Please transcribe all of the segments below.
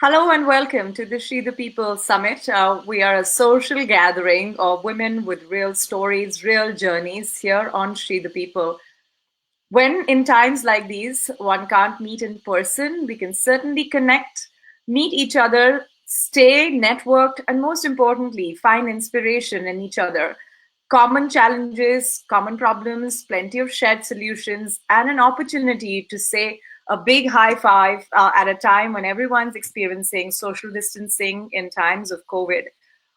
Hello and welcome to the SheThePeople Summit. We are a social gathering of women with real stories, real journeys here on SheThePeople. When in times like these, one can't meet in person, we can certainly connect, meet each other, stay networked, and most importantly, find inspiration in each other. Common challenges, common problems, plenty of shared solutions, and an opportunity to say a big high five at a time when everyone's experiencing social distancing in times of COVID.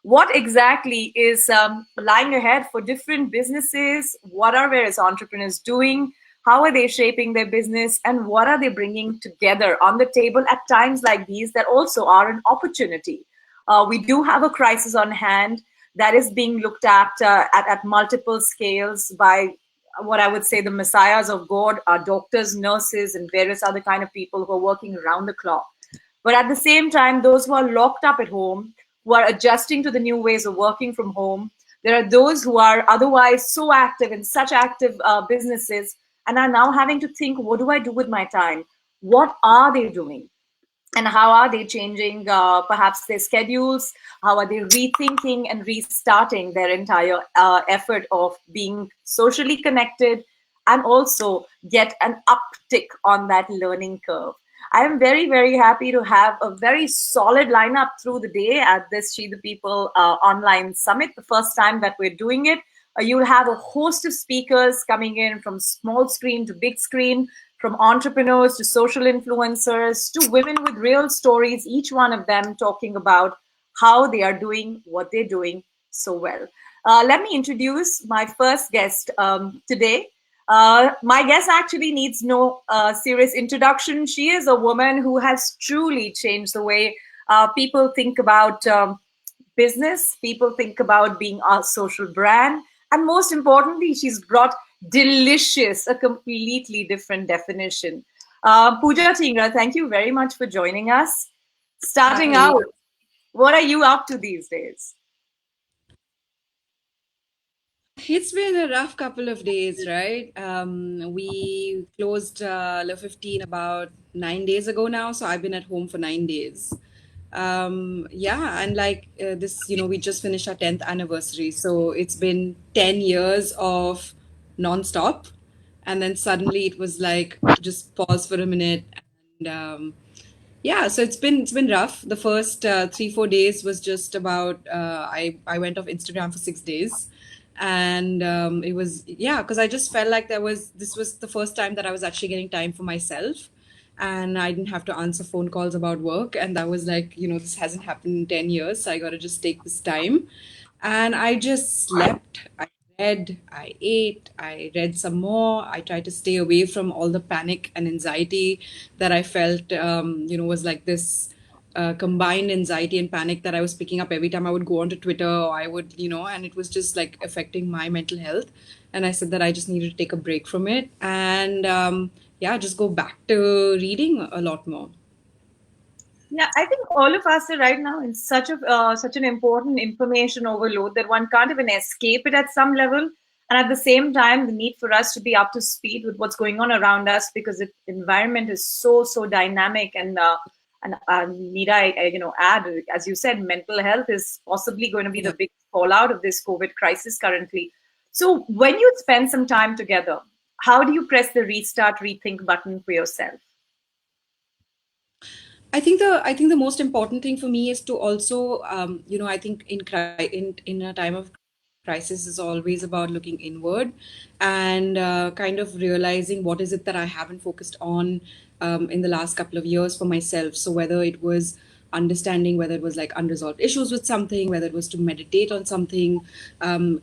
What exactly is lying ahead for different businesses? What are various entrepreneurs doing? How are they shaping their business? And what are they bringing together on the table at times like these that also are an opportunity? We do have a crisis on hand that is being looked at multiple scales by what I would say the messiahs of God are doctors, nurses, and various other kind of people who are working around the clock. But at the same time, those who are locked up at home, who are adjusting to the new ways of working from home, there are those who are otherwise so active in such active businesses and are now having to think, what do I do with my time? What are they doing? And how are they changing perhaps their schedules? How are they rethinking and restarting their entire effort of being socially connected and also get an uptick on that learning curve? I am very, very happy to have a very solid lineup through the day at this She the People online summit, the first time that we're doing it. You'll have a host of speakers coming in from small screen to big screen, from entrepreneurs to social influencers to women with real stories, each one of them talking about how they are doing what they're doing so well. Let me introduce my first guest today. My guest actually needs no serious introduction. She is a woman who has truly changed the way people think about business, people think about being a social brand, and most importantly, she's brought delicious, a completely different definition. Pooja Dhingra, thank you very much for joining us. Starting Hi. out, what are you up to these days? It's been a rough couple of days, right? We closed Le 15 about 9 days ago now, so I've been at home for 9 days. Yeah, and this, we just finished our 10th anniversary, so it's been 10 years of non-stop, and then suddenly it was like just pause for a minute, and yeah, so it's been rough. The first 3 4 days was just about I went off Instagram for 6 days, and it was, yeah, because I just felt like this was the first time that I was actually getting time for myself, and I didn't have to answer phone calls about work, and that was like, this hasn't happened in 10 years, so I got to just take this time, and I just slept. I read, I ate, I read some more. I tried to stay away from all the panic and anxiety that I felt, was like this combined anxiety and panic that I was picking up every time I would go onto Twitter, or I would, and it was just like affecting my mental health. And I said that I just needed to take a break from it and, yeah, just go back to reading a lot more. Yeah, I think all of us are right now in such an important information overload that one can't even escape it at some level. And at the same time, the need for us to be up to speed with what's going on around us because the environment is so dynamic and need add, as you said, mental health is possibly going to be the Yeah. big fallout of this COVID crisis currently. So when you spend some time together, how do you press the restart, rethink button for yourself? I think the most important thing for me is to also, I think in a time of crisis is always about looking inward and kind of realizing what is it that I haven't focused on in the last couple of years for myself. So whether it was understanding, whether it was like unresolved issues with something, whether it was to meditate on something,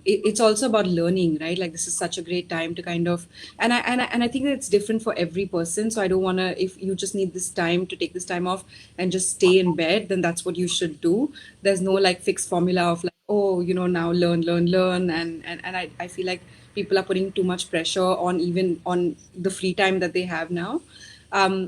it's also about learning, right? Like this is such a great time to kind of, and I think that it's different for every person. So I don't want to, if you just need this time to take this time off and just stay in bed, then that's what you should do. There's no like fixed formula of like, oh, now learn, and I feel like people are putting too much pressure on even on the free time that they have now.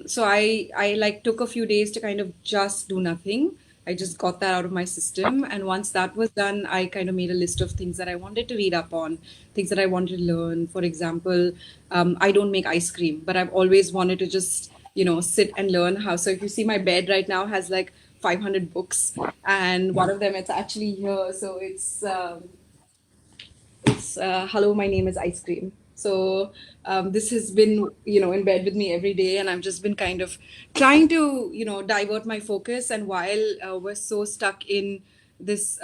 So I like took a few days to kind of just do nothing. I just got that out of my system, and once that was done, I kind of made a list of things that I wanted to read up on, things that I wanted to learn. For example, I don't make ice cream, but I've always wanted to just sit and learn how. So if you see my bed right now has like 500 books, and one of them it's actually here. So it's hello, my name is Ice Cream. So this has been, in bed with me every day, and I've just been kind of trying to, divert my focus. And while we're so stuck in this,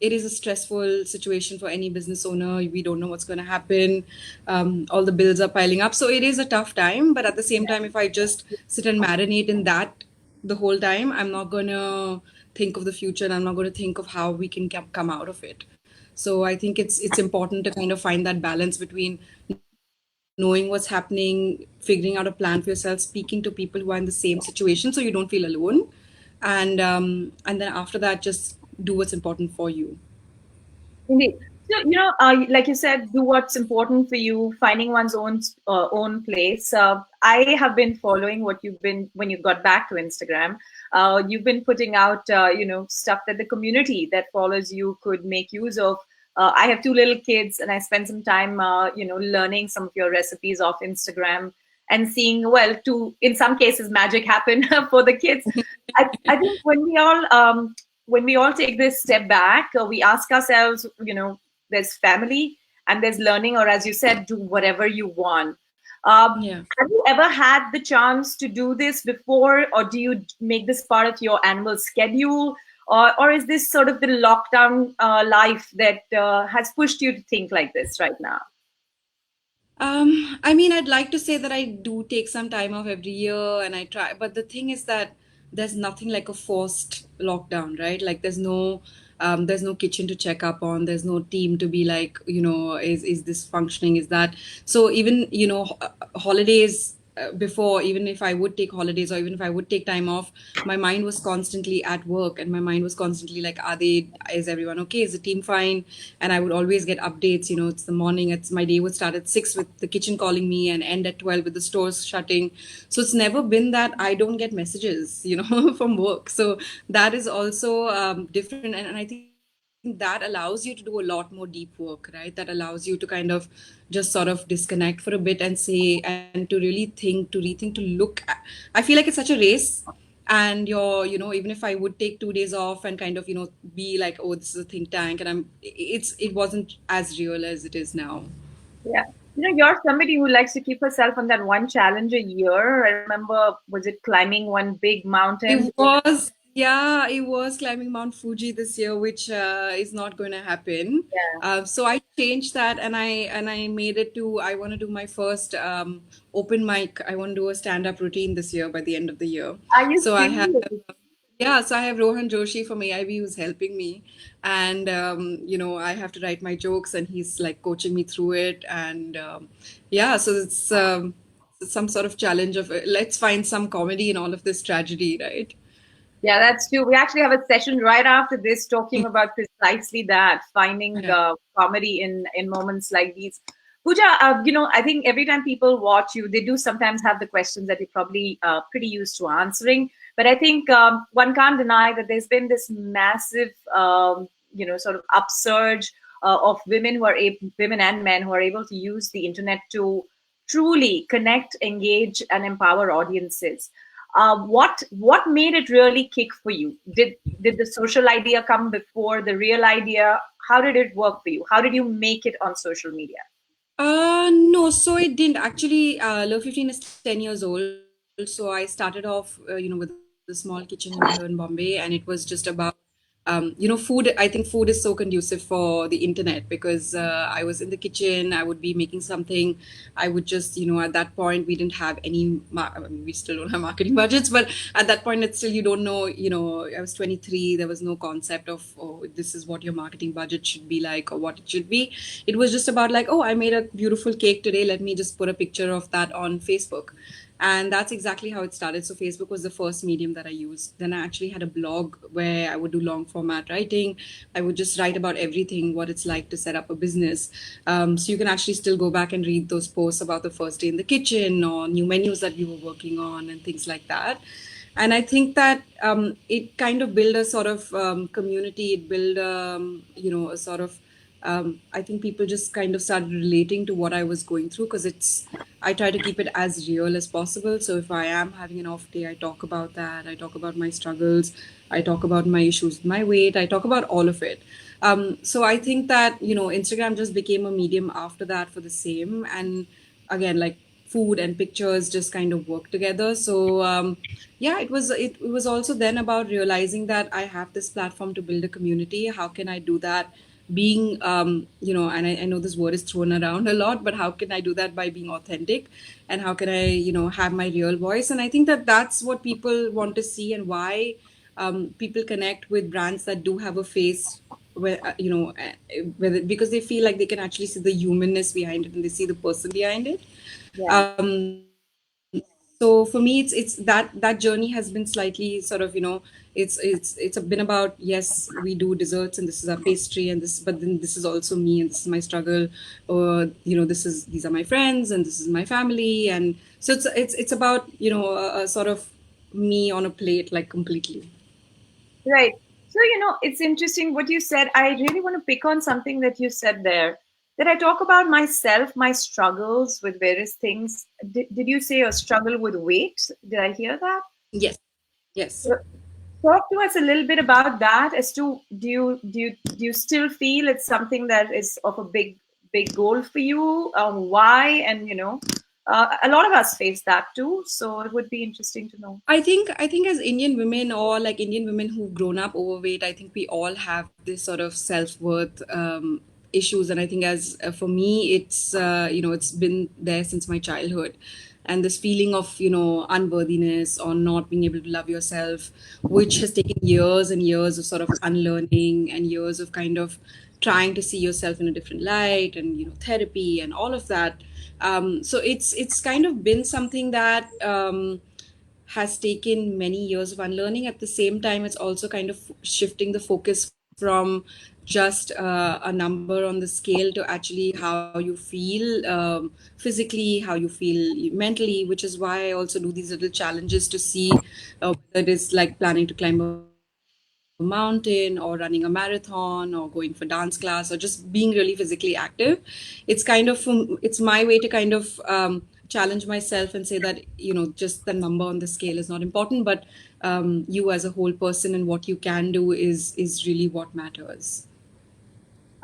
it is a stressful situation for any business owner. We don't know what's going to happen. All the bills are piling up, so it is a tough time. But at the same time, if I just sit and marinate in that the whole time, I'm not going to think of the future, and I'm not going to think of how we can come out of it. So I think it's important to kind of find that balance between knowing what's happening, figuring out a plan for yourself, speaking to people who are in the same situation so you don't feel alone, and then after that, just do what's important for you. Indeed. So, like you said, do what's important for you, finding one's own place. I have been following what you've been when you got back to Instagram. You've been putting out, stuff that the community that follows you could make use of. I have two little kids, and I spend some time, learning some of your recipes off Instagram and seeing, well, to in some cases, magic happen for the kids. I think when we all take this step back, we ask ourselves, there's family and there's learning, or as you said, do whatever you want. Yeah. Have you ever had the chance to do this before, or do you make this part of your annual schedule? Or is this sort of the lockdown life that has pushed you to think like this right now? I mean, I'd like to say that I do take some time off every year and I try, but the thing is that there's nothing like a forced lockdown, right? Like there's no kitchen to check up on, there's no team to be like, is this functioning, is that. So even, holidays, before, even if I would take holidays or even if I would take time off, my mind was constantly at work and my mind was constantly like, is everyone okay? Is the team fine? And I would always get updates. It's the morning, it's my day would start at 6 with the kitchen calling me and end at 12 with the stores shutting. So it's never been that I don't get messages, from work. So that is also different. And I think that allows you to do a lot more deep work, right? That allows you to kind of just sort of disconnect for a bit and say, and to really think, to rethink, to look at. I feel like it's such a race. And even if I would take 2 days off and kind of, be like, oh, this is a think tank, and it wasn't as real as it is now. Yeah. You're somebody who likes to keep herself on that one challenge a year. I remember, was it climbing one big mountain? It was climbing Mount Fuji this year, which is not going to happen. Yeah. So I changed that, and I made it to, I want to do my first open mic. I want to do a stand-up routine this year by the end of the year. Are you So I have serious? Yeah, so I have Rohan Joshi from AIB who's helping me, and I have to write my jokes, and he's like coaching me through it, and yeah, so it's some sort of challenge of let's find some comedy in all of this tragedy, right? Yeah, that's true. We actually have a session right after this talking about precisely that, finding Yeah. comedy in moments like these. Pooja, I think every time people watch you, they do sometimes have the questions that you're probably pretty used to answering. But I think one can't deny that there's been this massive, sort of upsurge of women and men who are able to use the internet to truly connect, engage, and empower audiences. What made it really kick for you? Did the social idea come before the real idea? How did it work for you? How did you make it on social media? No, so it didn't actually. Low 15 is 10 years old, so I started off, with a small kitchen here in Bombay, and it was just about, food. I think food is so conducive for the internet because I was in the kitchen, I would be making something. I would just, at that point, we didn't have any, I mean, we still don't have marketing budgets, but at that point, it's still, you don't know, I was 23, there was no concept of, oh, this is what your marketing budget should be like or what it should be. It was just about like, oh, I made a beautiful cake today, let me just put a picture of that on Facebook. And that's exactly how it started. So Facebook was the first medium that I used. Then I actually had a blog where I would do long format writing. I would just write about everything, what it's like to set up a business. So you can actually still go back and read those posts about the first day in the kitchen or new menus that we were working on and things like that. And I think that it kind of built a sort of community. It built, a sort of I think people just kind of started relating to what I was going through, because I try to keep it as real as possible. So if I am having an off day, I talk about that. I talk about my struggles. I talk about my issues with my weight. I talk about all of it. So I think that, Instagram just became a medium after that for the same. And again, like, food and pictures just kind of work together. So yeah, it was also then about realizing that I have this platform to build a community. How can I do that? Being and I know this word is thrown around a lot, but how can I do that by being authentic? And how can I have my real voice? And I think that that's what people want to see, and why people connect with brands that do have a face, where whether, because they feel like they can actually see the humanness behind it, and they see the person behind it. Yeah. So for me, it's that journey has been slightly sort of, it's been about, yes, we do desserts and this is our pastry and this, but then this is also me and this is my struggle, or these are my friends and this is my family. And so it's about a sort of me on a plate, like, completely. Right. So, it's interesting what you said. I really want to pick on something that you said there. That I talk about myself, my struggles with various things. Did you say a struggle with weight? Did I hear that? Yes. Yes. So, talk to us a little bit about that. As to, do you still feel it's something that is of a big goal for you? Why? And a lot of us face that too. So it would be interesting to know. I think as Indian women, or like Indian women who've grown up overweight, I think we all have this sort of self-worth issues. And I think, as for me, it's been there since my childhood. And this feeling of unworthiness, or not being able to love yourself, which has taken years and years of sort of unlearning, and years of kind of trying to see yourself in a different light, and therapy and all of that. So it's kind of been something that has taken many years of unlearning. At the same time, it's also kind of shifting the focus from just a number on the scale to actually how you feel physically, how you feel mentally, which is why I also do these little challenges to see whether it is like planning to climb a mountain, or running a marathon, or going for dance class, or just being really physically active. It's my way to kind of challenge myself and say that just the number on the scale is not important, but you as a whole person and what you can do is really what matters.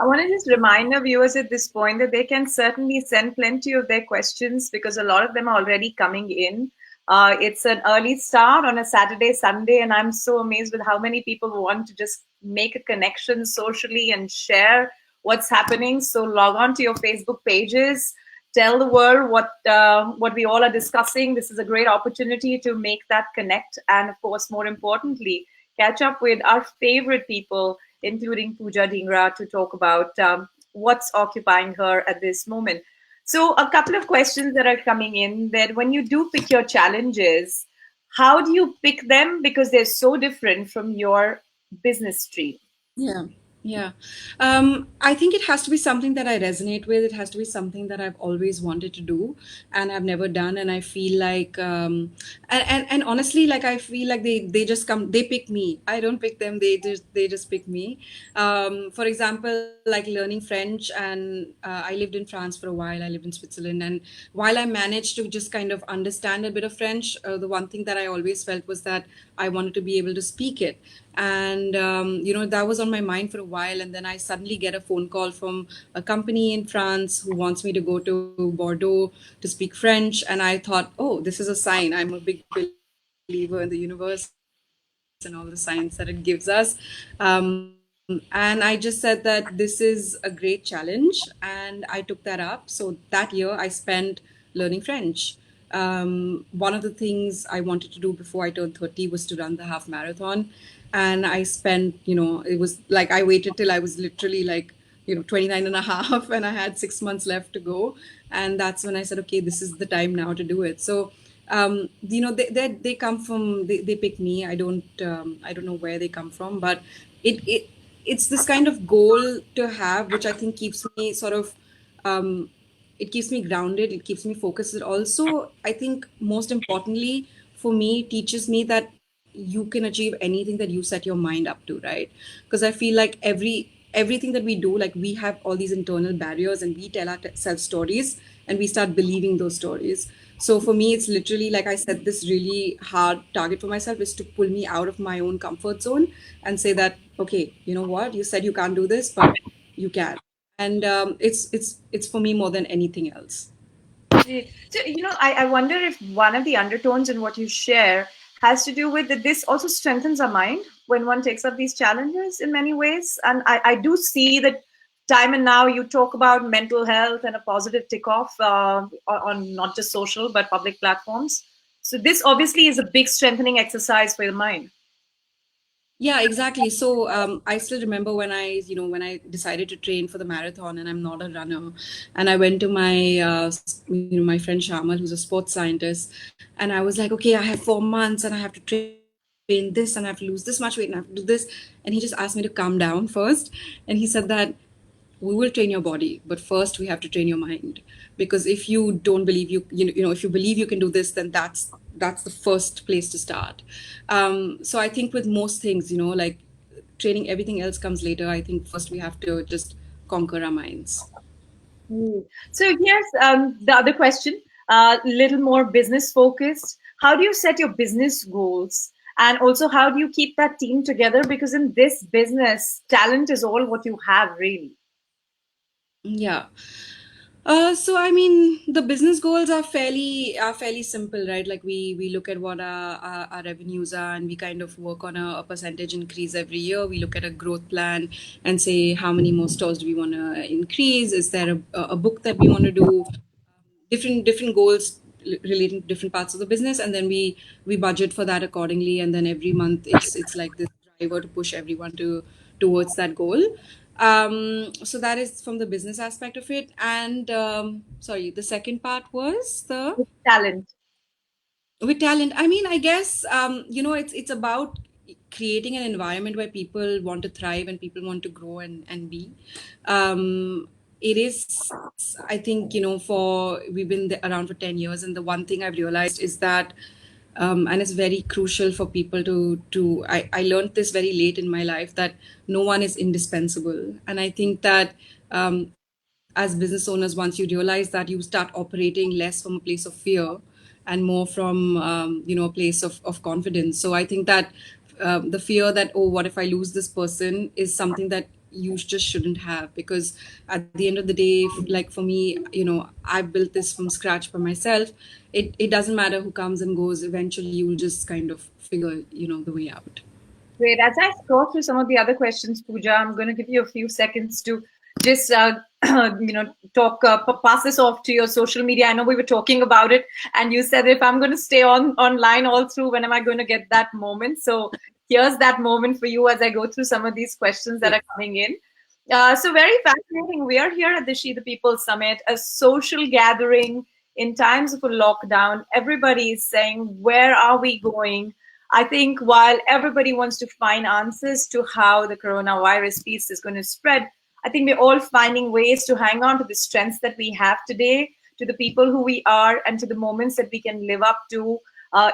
I want to just remind our viewers at this point that they can certainly send plenty of their questions because a lot of them are already coming in. It's an early start on a Saturday, Sunday, and I'm so amazed with how many people want to just make a connection socially and share what's happening. So log on to your Facebook pages, tell the world what we all are discussing. This is a great opportunity to make that connect, and of course, more importantly, catch up with our favorite people, including Pooja Dhingra, to talk about what's occupying her at this moment. So, a couple of questions that are coming in, that when you do pick your challenges, how do you pick them? Because they're so different from your business tree. Yeah, yeah. I think it has to be something that I resonate with. It has to be something that I've always wanted to do and I've never done. And I feel like, and honestly, like, I feel like they just come, they pick me. I don't pick them. They just pick me. For example, like learning French, and I lived in France for a while. I lived in Switzerland, and while I managed to just kind of understand a bit of French, the one thing that I always felt was that I wanted to be able to speak it. And that was on my mind for a while, and then I suddenly get a phone call from a company in France who wants me to go to Bordeaux to speak French. And I thought, oh, this is a sign. I'm a big believer in the universe and all the signs that it gives us. And I just said that this is a great challenge, and I took that up. So that year I spent learning French. One of the things I wanted to do before I turned 30 was to run the half marathon. And I spent, it was like I waited till I was literally like 29 and a half, and I had 6 months left to go. And that's when I said, okay, this is the time now to do it. So they come from, they pick me. I don't know where they come from, but it it's this kind of goal to have, which I think keeps me sort of um, it keeps me grounded, it keeps me focused. It also, I think, most importantly for me, teaches me that you can achieve anything that you set your mind up to, right? Because I feel like everything that we do, like we have all these internal barriers and we tell ourselves stories and we start believing those stories. So for me, it's literally like I set this really hard target for myself is to pull me out of my own comfort zone and say that, okay, you know what, you said you can't do this, but you can. And it's for me more than anything else. So, I wonder if one of the undertones in what you share has to do with that this also strengthens our mind when one takes up these challenges in many ways. And I do see that time and now you talk about mental health and a positive tick off on not just social but public platforms. So, this obviously is a big strengthening exercise for the mind. Yeah, exactly. So I still remember when when I decided to train for the marathon, and I'm not a runner, and I went to my, my friend Shamal, who's a sports scientist, and I was like, okay, I have 4 months, and I have to train this, and I have to lose this much weight, and I have to do this, and he just asked me to calm down first, and he said that we will train your body, but first we have to train your mind, because if you don't believe if you believe you can do this, then that's the first place to start. So I think with most things, like training, everything else comes later. I think first we have to just conquer our minds. So here's the other question, a little more business focused. How do you set your business goals? And also, how do you keep that team together? Because in this business, talent is all what you have, really. Yeah. So I mean, the business goals are fairly simple, right? Like we look at what our revenues are, and we kind of work on a percentage increase every year. We look at a growth plan and say how many more stores do we want to increase? Is there a book that we want to do? Different goals relating to different parts of the business, and then we budget for that accordingly. And then every month it's like this driver to push everyone towards that goal. So that is from the business aspect of it. And sorry, the second part was the With talent. with talent. I mean, I guess it's about creating an environment where people want to thrive and people want to grow and be. It is, I think, for we've been around for 10 years, and the one thing I've realized is that and it's very crucial for people to I learned this very late in my life, that no one is indispensable. And I think that as business owners, once you realize that, you start operating less from a place of fear and more from a place of confidence. So I think that the fear that, oh, what if I lose this person, is something that you just shouldn't have, because at the end of the day, like for me, I built this from scratch for myself. It doesn't matter who comes and goes, eventually you'll just kind of figure the way out. Great. As I scroll through some of the other questions, Pooja, I'm going to give you a few seconds to just, talk, pass this off to your social media. I know we were talking about it, and you said if I'm going to stay online all through, when am I going to get that moment? So here's that moment for you as I go through some of these questions that Yeah. are coming in. So very fascinating. We are here at the She the People Summit, a social gathering in times of a lockdown. Everybody is saying, where are we going? I think while everybody wants to find answers to how the coronavirus piece is going to spread, I think we're all finding ways to hang on to the strengths that we have today, to the people who we are, and to the moments that we can live up to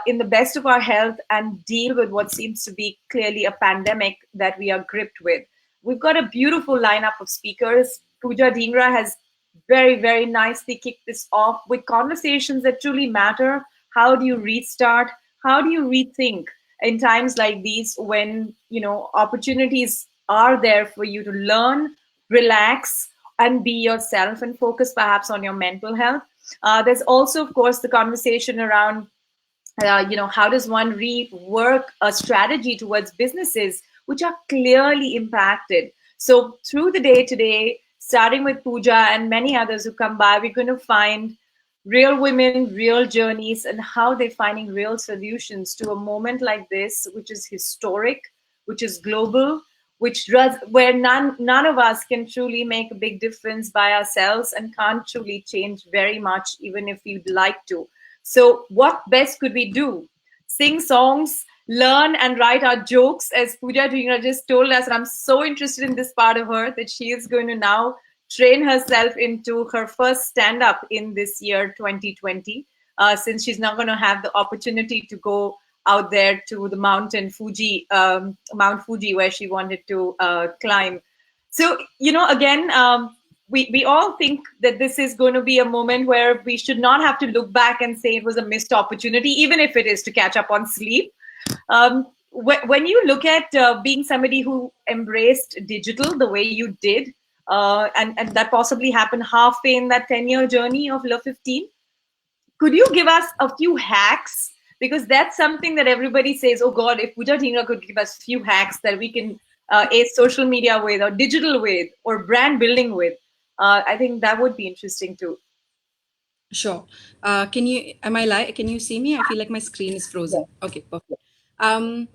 in the best of our health and deal with what seems to be clearly a pandemic that we are gripped with. We've got a beautiful lineup of speakers. Pooja Dhingra has very, very nicely kicked this off with conversations that truly matter. How do you restart? How do you rethink in times like these when opportunities are there for you to learn, relax, and be yourself and focus perhaps on your mental health? There's also, of course, the conversation around how does one rework a strategy towards businesses which are clearly impacted. So through the day today, starting with Pooja and many others who come by, we're going to find real women, real journeys, and how they're finding real solutions to a moment like this, which is historic, which is global, where none of us can truly make a big difference by ourselves and can't truly change very much, even if we'd like to. So, what best could we do? Sing songs, learn and write our jokes, as Pooja Dhingra just told us. And I'm so interested in this part of her that she is going to now train herself into her first stand up in this year 2020, since she's not going to have the opportunity to go out there to the Mount Fuji, where she wanted to climb. So, again, we all think that this is going to be a moment where we should not have to look back and say it was a missed opportunity, even if it is to catch up on sleep. When you look at being somebody who embraced digital the way you did, and that possibly happened halfway in that 10-year journey of Love 15, could you give us a few hacks? Because that's something that everybody says, oh God, if Pooja Dhingra could give us a few hacks that we can ace social media with, or digital with, or brand building with, I think that would be interesting too. Sure. Am I live? Can you see me? I feel like my screen is frozen. Okay, perfect. Um,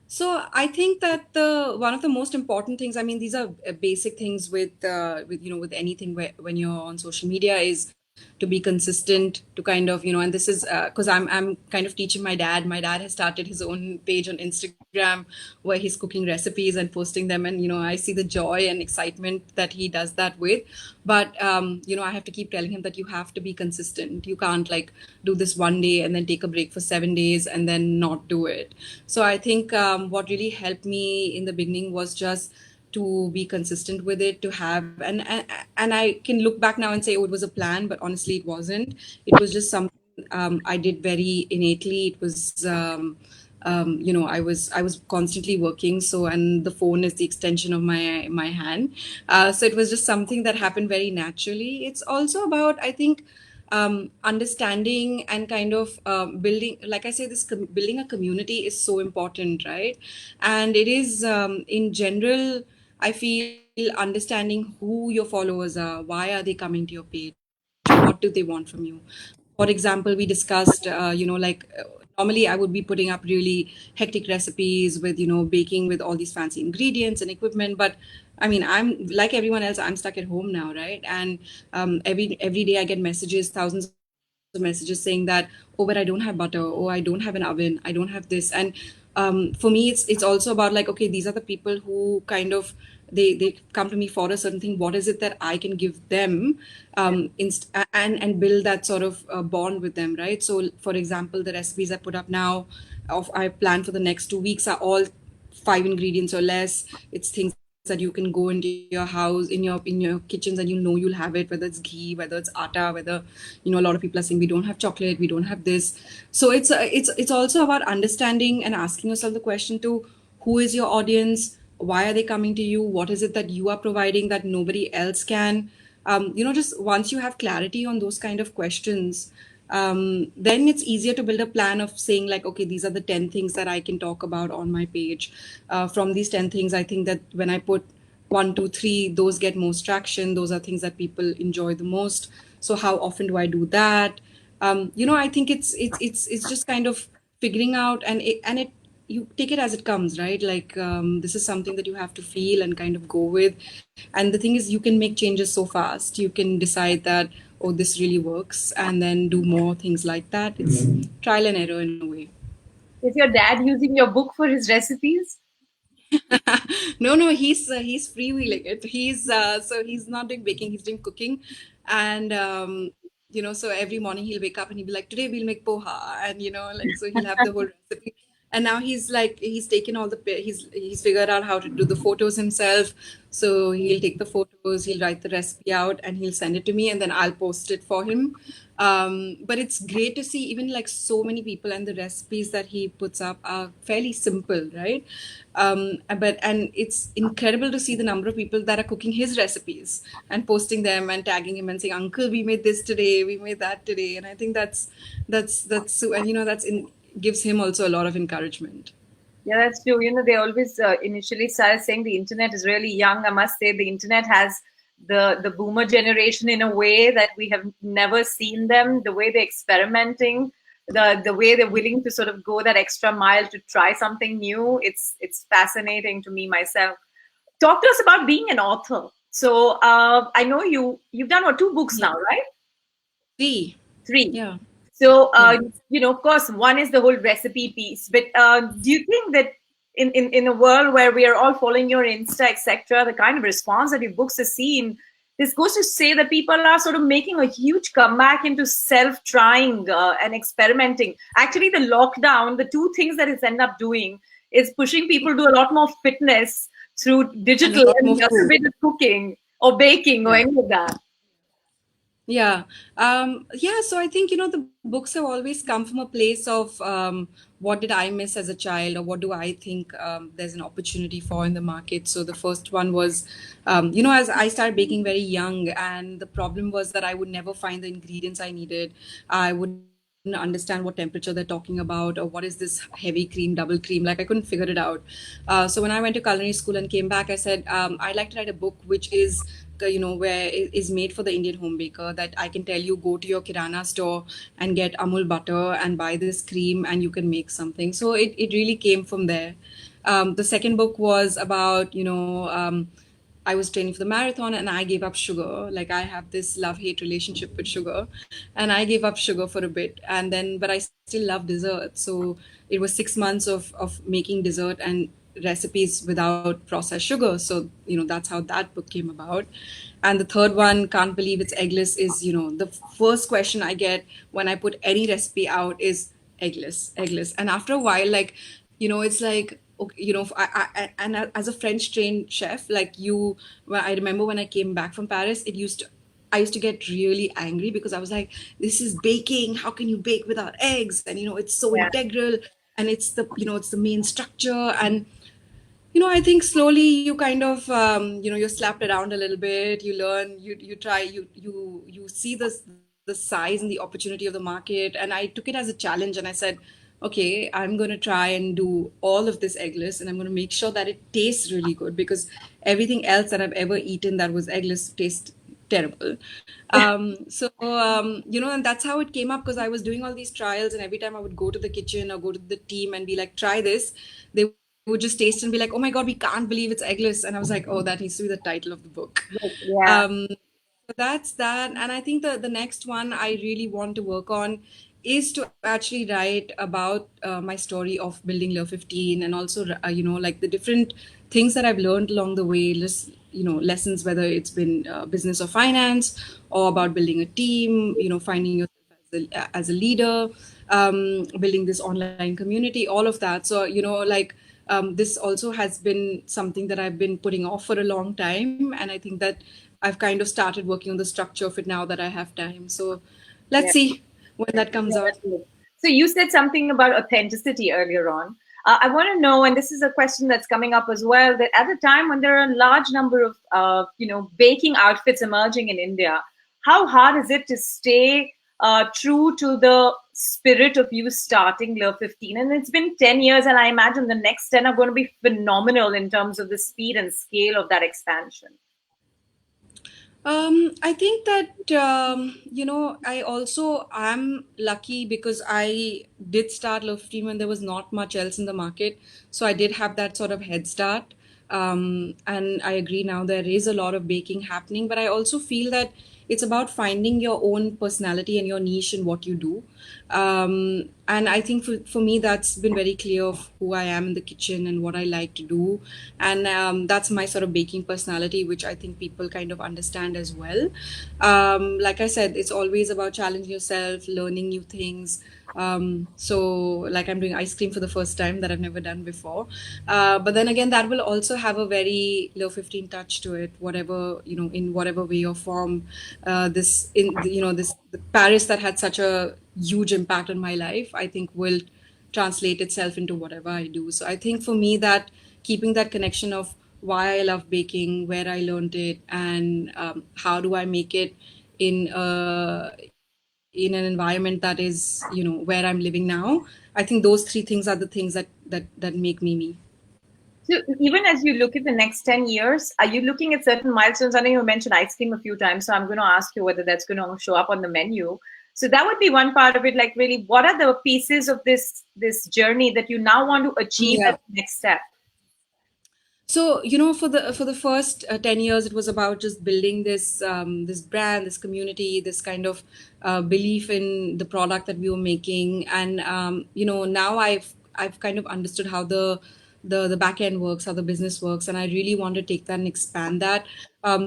so I think that the one of the most important things, I mean, these are basic things with with anything when you're on social media is to be consistent, to kind of and this is because I'm kind of teaching my dad. My dad has started his own page on Instagram where he's cooking recipes and posting them, and I see the joy and excitement that he does that with. But I have to keep telling him that you have to be consistent. You can't like do this one day and then take a break for 7 days and then not do it. So I think what really helped me in the beginning was just to be consistent with it, to have and I can look back now and say, oh, it was a plan, but honestly it wasn't. It was just something I did very innately. It was I was constantly working, so, and the phone is the extension of my hand. So it was just something that happened very naturally. It's also about, I think, understanding and kind of building, like I say, building a community is so important, right? And it is, in general, I feel understanding who your followers are, why are they coming to your page, what do they want from you. For example, we discussed, normally I would be putting up really hectic recipes with, baking with all these fancy ingredients and equipment. But I mean, I'm like everyone else, I'm stuck at home now, right? And every day I get messages, thousands of messages saying that, oh, but I don't have butter, oh, I don't have an oven, I don't have this. And for me, it's also about like, okay, these are the people who kind of they come to me for a certain thing. What is it that I can give them, and build that sort of bond with them, right? So for example, the recipes I put up now, I plan for the next 2 weeks, are all 5 ingredients or less. It's things that you can go into your house, in your kitchens, and you'll have it, whether it's ghee, whether it's atta, whether a lot of people are saying we don't have chocolate, we don't have this. So it's also about understanding and asking yourself the question to, who is your audience, why are they coming to you, what is it that you are providing that nobody else can. Just once you have clarity on those kind of questions, then it's easier to build a plan of saying like, okay, these are the 10 things that I can talk about on my page. From these 10 things, I think that when I put one, two, three, those get most traction. Those are things that people enjoy the most. So how often do I do that? I think it's just kind of figuring out, and it you take it as it comes, right? Like, this is something that you have to feel and kind of go with. And the thing is, you can make changes so fast. You can decide that, oh, this really works, and then do more things like that. It's trial and error in a way. Is your dad using your book for his recipes? No, he's freewheeling it. He's not doing baking, he's doing cooking. And so every morning he'll wake up and he'll be like, today we'll make poha, and like, so he'll have the whole recipe. And now he's like, he's taken all the he's figured out how to do the photos himself. So he'll take the photos, he'll write the recipe out, and he'll send it to me, and then I'll post it for him. But it's great to see, even like so many people, and the recipes that he puts up are fairly simple, right? And it's incredible to see the number of people that are cooking his recipes and posting them and tagging him and saying, "Uncle, we made this today, we made that today." And I think that's so, and that's gives him also a lot of encouragement. Yeah, that's true. They always initially started saying the internet is really young. I must say, the internet has the boomer generation in a way that we have never seen them. The way they're experimenting, the way they're willing to sort of go that extra mile to try something new. It's fascinating to me myself. Talk to us about being an author. So I know you've done what, two books Yeah. now, right? Three. Three. Yeah. So, Yeah. of course, one is the whole recipe piece. But do you think that in a world where we are all following your Insta, etc., the kind of response that your books have seen, this goes to say that people are sort of making a huge comeback into self-trying and experimenting. Actually, the lockdown, the two things that it's ended up doing is pushing people to a lot more fitness through And a digital lot and more does a food. bit of cooking or baking or Yeah. any of that. Yeah. Yeah. So I think, the books have always come from a place of what did I miss as a child, or what do I think there's an opportunity for in the market. So the first one was, as I started baking very young, and the problem was that I would never find the ingredients I needed. I wouldn't understand what temperature they're talking about, or what is this heavy cream, double cream. Like, I couldn't figure it out. So when I went to culinary school and came back, I said, I'd like to write a book which is where it is made for the Indian home baker, that I can tell you, go to your kirana store and get Amul butter and buy this cream and you can make something. So it really came from there. The second book was about, I was training for the marathon and I gave up sugar. Like, I have this love hate relationship with sugar, and I gave up sugar for a bit, and then but I still love dessert. So it was 6 months of making dessert and recipes without processed sugar. So that's how that book came about. And the third one, can't believe it's eggless, is the first question I get when I put any recipe out is eggless. And after a while, like, it's like, okay, and as a French trained chef, like you, well, I remember when I came back from Paris, I used to get really angry because I was like, this is baking. How can you bake without eggs? And it's so Yeah. integral, and it's the main structure. And I think slowly you kind of you're slapped around a little bit. You learn, you try, you see the size and the opportunity of the market. And I took it as a challenge, and I said, okay, I'm going to try and do all of this eggless, and I'm going to make sure that it tastes really good, because everything else that I've ever eaten that was eggless tastes terrible. And that's how it came up, because I was doing all these trials, and every time I would go to the kitchen or go to the team and be like, try this, they would just taste and be like, oh my God, we can't believe it's eggless. And I was like, oh, that needs to be the title of the book. Yeah. Um, so that's that. And I think the next one I really want to work on is to actually write about my story of building Love 15, and also, like the different things that I've learned along the way, lessons, whether it's been business or finance, or about building a team, finding yourself as a leader, building this online community, all of that. So, like, this also has been something that I've been putting off for a long time. And I think that I've kind of started working on the structure of it now that I have time. So let's Yeah. see when that comes Yeah, out. that's good. So you said something about authenticity earlier on. I want to know, and this is a question that's coming up as well, that at a time when there are a large number of baking outfits emerging in India, how hard is it to stay true to the spirit of you starting Love 15? And it's been 10 years, and I imagine the next 10 are going to be phenomenal in terms of the speed and scale of that expansion. I think that I also am lucky because I did start Loaf Team when there was not much else in the market, so I did have that sort of head start. And I agree, now there is a lot of baking happening, but I also feel that it's about finding your own personality and your niche in what you do. And I think for me, that's been very clear of who I am in the kitchen and what I like to do. And that's my sort of baking personality, which I think people kind of understand as well. Like I said, it's always about challenging yourself, learning new things. So, like, I'm doing ice cream for the first time that I've never done before. But then again, that will also have a very Low 15 touch to it, whatever, in whatever way or form. This, in this the Paris that had such a huge impact on my life, I think will translate itself into whatever I do. So I think for me, that keeping that connection of why I love baking, where I learned it, and how do I make it in an environment that is, where I'm living now. I think those three things are the things that make me me. So even as you look at the next 10 years, are you looking at certain milestones? I know you mentioned ice cream a few times, so I'm going to ask you whether that's going to show up on the menu. So that would be one part of it. Like, really, what are the pieces of this journey that you now want to achieve as Yeah. the next step? So, for the first 10 years, it was about just building this brand, this community, this kind of belief in the product that we were making. And now I've kind of understood how the back end works, how the business works, and I really want to take that and expand that.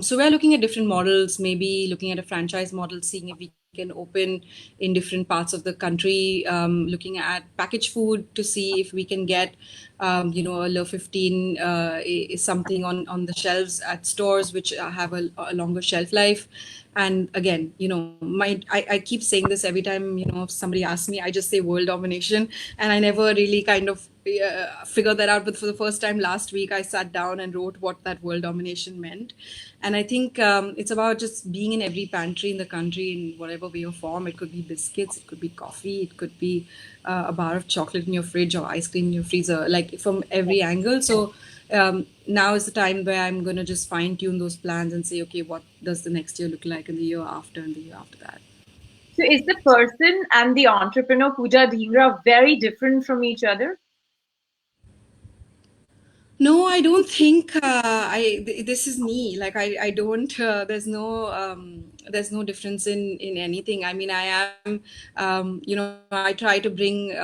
So we're looking at different models, maybe looking at a franchise model, seeing if we can open in different parts of the country, looking at packaged food to see if we can get A Le 15 is something on the shelves at stores which have a longer shelf life. And again, I keep saying this every time, if somebody asks me, I just say world domination. And I never really kind of figured that out. But for the first time last week, I sat down and wrote what that world domination meant. And I think it's about just being in every pantry in the country in whatever way or form. It could be biscuits, it could be coffee, it could be a bar of chocolate in your fridge or ice cream in your freezer, like from every angle. So now is the time where I'm going to just fine tune those plans and say, okay, what does the next year look like, and the year after, and the year after that. So is the person and the entrepreneur Pooja Dhingra very different from each other? No, I don't think this is me. Like I don't. There's no difference in anything. I mean, I am. I try to bring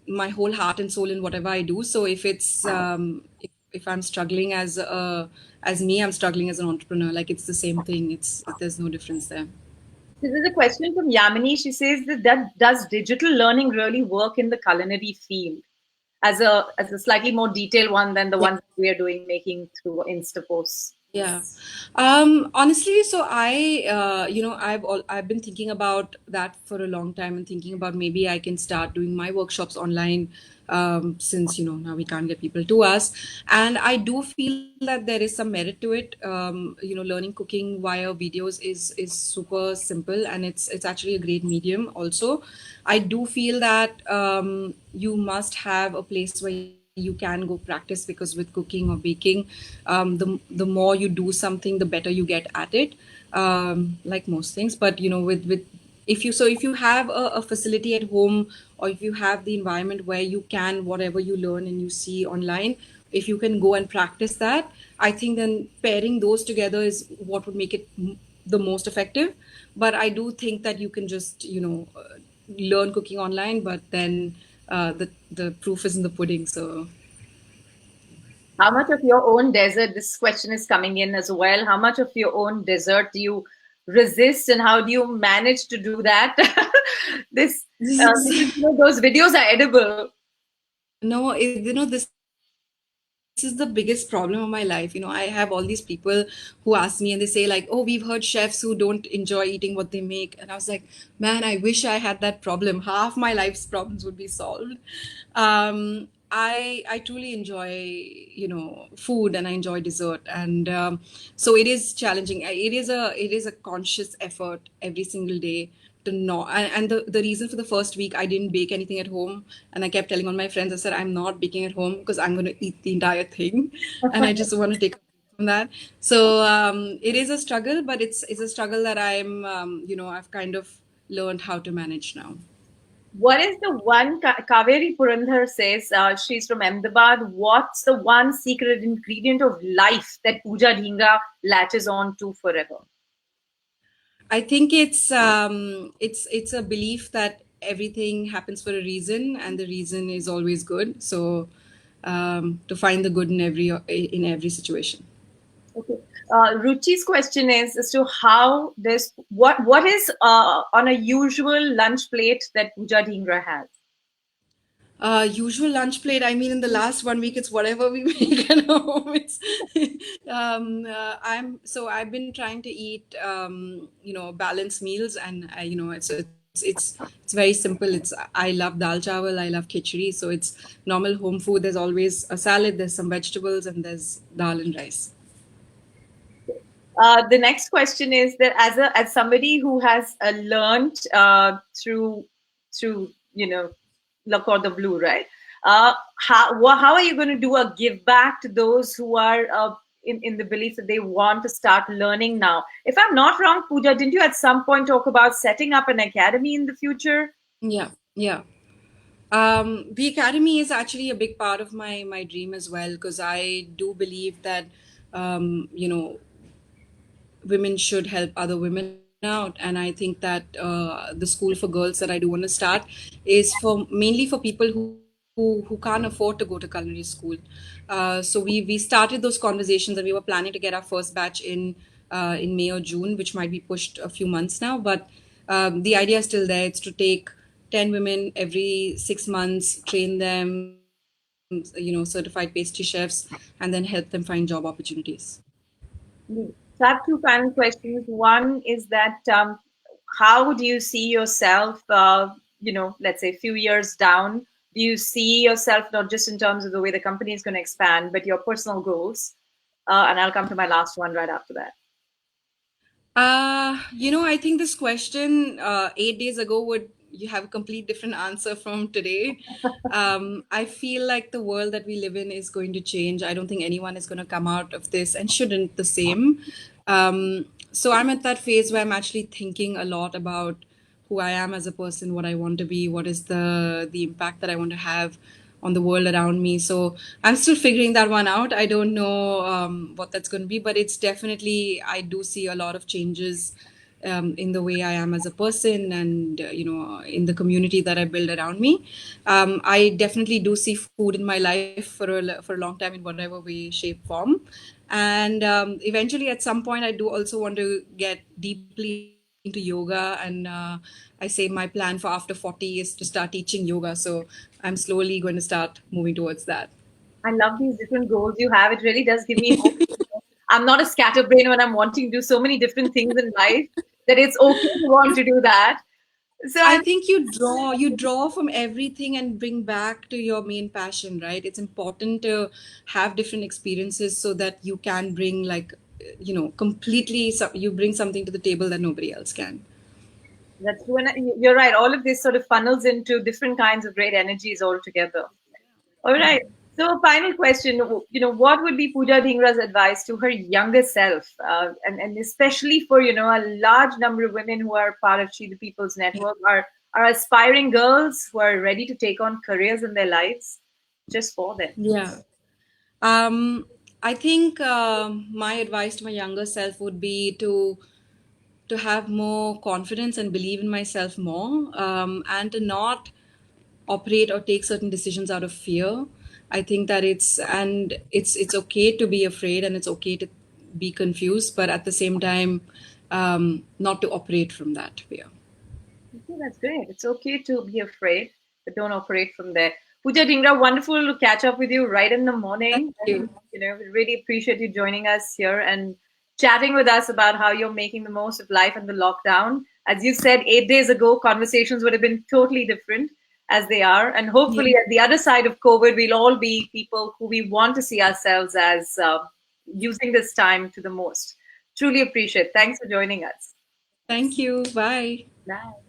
my whole heart and soul in whatever I do. So if I'm struggling as me, I'm struggling as an entrepreneur. Like it's the same thing. There's no difference there. So there's a question from Yamini. She says that does digital learning really work in the culinary field? As a slightly more detailed one than the ones we are doing making through Insta posts. Yeah. Honestly, so I've been thinking about that for a long time and thinking about maybe I can start doing my workshops online, since now we can't get people to us. And I do feel that there is some merit to it. Learning cooking via videos is super simple, and it's actually a great medium also. I do feel that you must have a place where you can go practice, because with cooking or baking, the more you do something, the better you get at it, like most things. But with if you have a facility at home, or if you have the environment where you can, whatever you learn and you see online, if you can go and practice that, I think then pairing those together is what would make it the most effective. But I do think that you can just learn cooking online, but then the proof is in the pudding. So How much of your own dessert, this question is coming in as well. How much of your own dessert do you resist, and how do you manage to do that? this, this because, is those videos are edible. no, this is the biggest problem of my life. I have all these people who ask me and they say like, "Oh, we've heard chefs who don't enjoy eating what they make," and I was like, "Man, I wish I had that problem. Half my life's problems would be solved." I truly enjoy food, and I enjoy dessert, and so it is challenging. It is a conscious effort every single day to not. And the reason for the first week I didn't bake anything at home, and I kept telling all my friends, I said, I'm not baking at home because I'm going to eat the entire thing, and I just want to take a break from that. So it is a struggle, but it's a struggle that I've kind of learned how to manage now. What is the one, Kaveri Purandhar says, she's from Ahmedabad, what's the one secret ingredient of life that Pooja Dhingra latches on to forever? I think it's a belief that everything happens for a reason, and the reason is always good. So to find the good in every situation. Okay. Ruchi's question is as to how this, what is on a usual lunch plate that Pooja Dhingra has? Usual lunch plate. I mean, in the last 1 week, it's whatever we make at home. I've been trying to eat balanced meals, and it's very simple. I love dal chawal, I love khichdi, so it's normal home food. There's always a salad, there's some vegetables, and there's dal and rice. The next question is that as somebody who has learned through luck or the blue, right? How are you going to do a give back to those who are in the belief that they want to start learning now? If I'm not wrong, Pooja, didn't you at some point talk about setting up an academy in the future? Yeah, yeah. The academy is actually a big part of my dream as well, because I do believe that women should help other women out. And I think that the school for girls that I do want to start is for mainly for people who can't afford to go to culinary school. So we started those conversations, and we were planning to get our first batch in May or June, which might be pushed a few months now. But the idea is still there. It's to take 10 women every 6 months, train them, certified pastry chefs, and then help them find job opportunities. So I have two final questions. One is that how do you see yourself, let's say a few years down? Do you see yourself not just in terms of the way the company is going to expand, but your personal goals? And I'll come to my last one right after that. I think this question 8 days ago would you have a complete different answer from today. I feel like the world that we live in is going to change. I don't think anyone is going to come out of this and shouldn't the same. So I'm at that phase where I'm actually thinking a lot about who I am as a person, what I want to be, what is the impact that I want to have on the world around me. So I'm still figuring that one out. I don't know what that's going to be, but it's definitely, I do see a lot of changes in the way I am as a person, and in the community that I build around me. I definitely do see food in my life for a long time in whatever way, shape, form. And eventually, at some point, I do also want to get deeply into yoga. And I say my plan for after 40 is to start teaching yoga. So I'm slowly going to start moving towards that. I love these different goals you have. It really does give me hope. I'm not a scatterbrain when I'm wanting to do so many different things in life that it's okay to want to do that. So I I'm think you draw from everything and bring back to your main passion, right? It's important to have different experiences so that you can bring like completely you bring something to the table that nobody else can. That's true. And you're right. All of this sort of funnels into different kinds of great energies altogether. All right. So, final question. What would be Pooja Dhingra's advice to her younger self, and especially for a large number of women who are part of She the People's Network, are aspiring girls who are ready to take on careers in their lives, just for them. Yeah. Um, I think my advice to my younger self would be to have more confidence and believe in myself more, and to not operate or take certain decisions out of fear. I think that it's okay to be afraid, and it's okay to be confused, but at the same time, not to operate from that fear. Okay, that's great. It's okay to be afraid, but don't operate from there. Pooja Dhingra, wonderful to catch up with you right in the Thank morning. And, you. we really appreciate you joining us here and chatting with us about how you're making the most of life and the lockdown. As you said, 8 days ago, conversations would have been totally different as they are. And Yeah. hopefully, at the other side of COVID, we'll all be people who we want to see ourselves as using this time to the most. Truly appreciate. Thanks for joining us. Thank you. Bye. Bye.